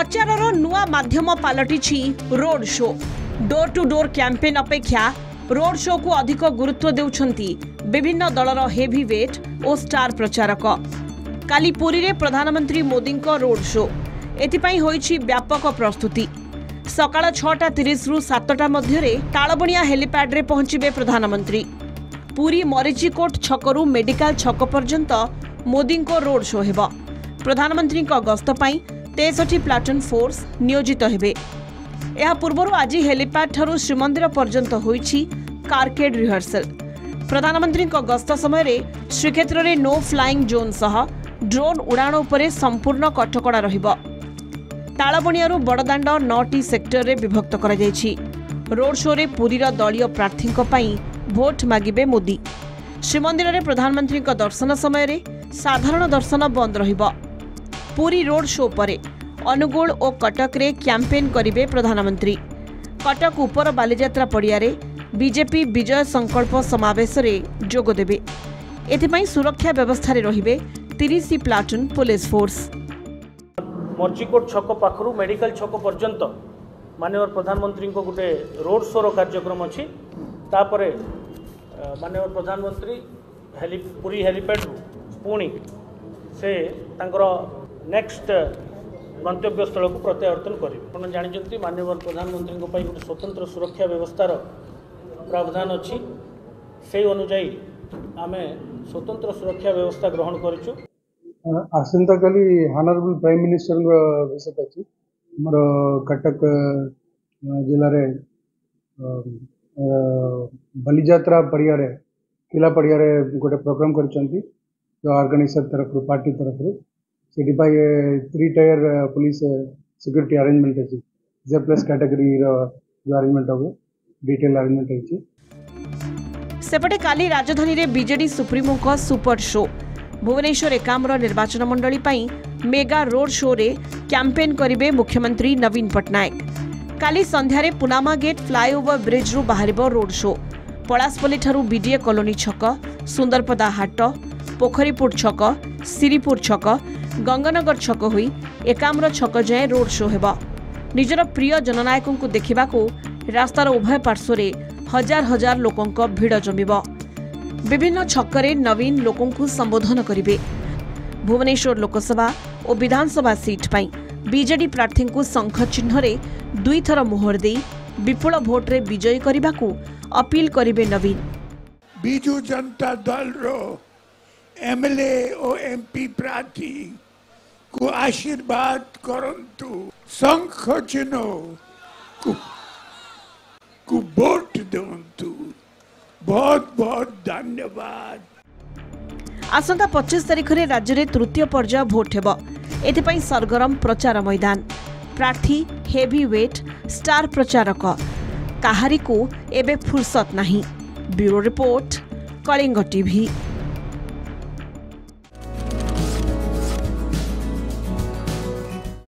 प्रचारर नुआ माध्यम पलटि road show. Door to door campaign अपेक्षा रोड शो को अधिक गुरुत्व देउछंती विभिन्न दलर हेवीवेट और स्टार प्रचारक। काली पुरी रे प्रधानमंत्री मोदी को रोड शो एथिपाई होईछि व्यापक प्रस्तुति। सकाळ 6:30 रु 7टा मध्यरे तालबणिया हेलीपैड रे पहुंचीबे प्रधानमंत्री। पुरी मरीचिकोट छकरू मेडिकल छक पर्यंत मोदी को रोड शो हेबो। प्रधानमंत्री को गस्त पाई 63 प्लाटून फोर्स नियोजित हेबे। यह पूर्व आज हेलीपैड ठारू श्रीमंदिर पर्यंत होईछि कारकेड रिहर्सल। प्रधानमंत्री को गस्त समय रे श्रीक्षेत्र रे नो फ्लाइंग जोन सह ड्रोन उड़ाण उपरे संपूर्ण कटकड़ा रहिबो। तालबणियारू बड़दाण्ड 9टी सेक्टर रे विभक्त करा जायछि। रोड शो रे पुरीर दलीय प्रार्थी पई भोट मागिबे मोदी। श्रीमंदिर रे प्रधानमंत्री को दर्शन समय रे साधारण दर्शन बंद रहिबो। पुरी रोड शो परे अनुगुल और कटक रे कैंपेन करिबे प्रधानमंत्री। कटक उपर बालीजात्रा पड़िया रे बीजेपी विजय संकल्प समावेश रे जोग देबे। एथिपाई सुरक्षा व्यवस्था रे रहिबे 30 प्लाटून पुलिस फोर्स। मर्जीकोट छक पाखरु मेडिकल छक पर्यंत माननीय प्रधानमंत्री को गोटे रोड शो कार्यक्रम अच्छी। तापरे माननीय प्रधानमंत्री पुरी हेलीपैड पुणी से तांकर नेक्स्ट गंतव्य स्थल को प्रत्यावर्तन करेंगे। जानते माननीय प्रधानमंत्री गोटे स्वतंत्र सुरक्षा व्यवस्थार प्रावधान अच्छी। से अनुजाई आम स्वतंत्र सुरक्षा व्यवस्था ग्रहण करूँ। आसंता काली हानरेबल प्राइम मिनिस्टर विषय अच्छी मोर कटक जिले में बालीजात्रा पड़िया किला पड़िया गोटे प्रोग्राम कर ऑर्गेनाइजर तरफ पार्टी तरफ से 3 टायर पुलिस सिक्योरिटी अरेंजमेंट अच्छी। जे प्लस कैटेगरी जो अरेंजमेंट हो डिटेल अरेंजमेंट है। सेपटे काली राजधानी रे बीजेडी सुप्रीमो को सुपर शो। भुवनेश्वर एकाम्र निर्वाचन मंडली पई मेगा रोड शो रे कैंपेन करिबे मुख्यमंत्री नवीन पटनायक। काली संध्यारे पुनामा गेट फ्लाईओवर ब्रिज रु बाहरिबो रोड शो। पलासपल्ली ठारू बीडीए कॉलोनी छक, सुंदरपदा हाट, पोखरीपुर छक, सिरीपुर छक, गंगानगर छक हुई एकाम्र छक जाए रोड शो हेबो। निजर प्रिय जननायकों को देखिबाकू रास्तार उभय पार्श्व रे हजार हजार लोकों को भीड़ जमिबो। विभिन्न छक्करे नवीन लोकों को संबोधन करिबे। भुवनेश्वर लोकसभा और विधानसभा सीट पाई बीजेडी प्रार्थी को शंख चिन्ह रे 2 थर मोहर दे विपुल भोट रे विजयी करबाकू अपील करिबे नवीन। बीजू जनता दल रो एमएलए और एमपी प्रार्थी को आशीर्वाद करंतु। शंख चिन्ह को वोट दंतु। बहुत बहुत धन्यवाद। आसंता 25 तारिख रे राज्य रे तृतीय पर्याय भोट हेबो। एथिपाई सरगरम प्रचार मैदान। प्रार्थी हेवीवेट स्टार प्रचारक काहारी को एबे फुर्सत नहीं। Bureau report Kalinga TV.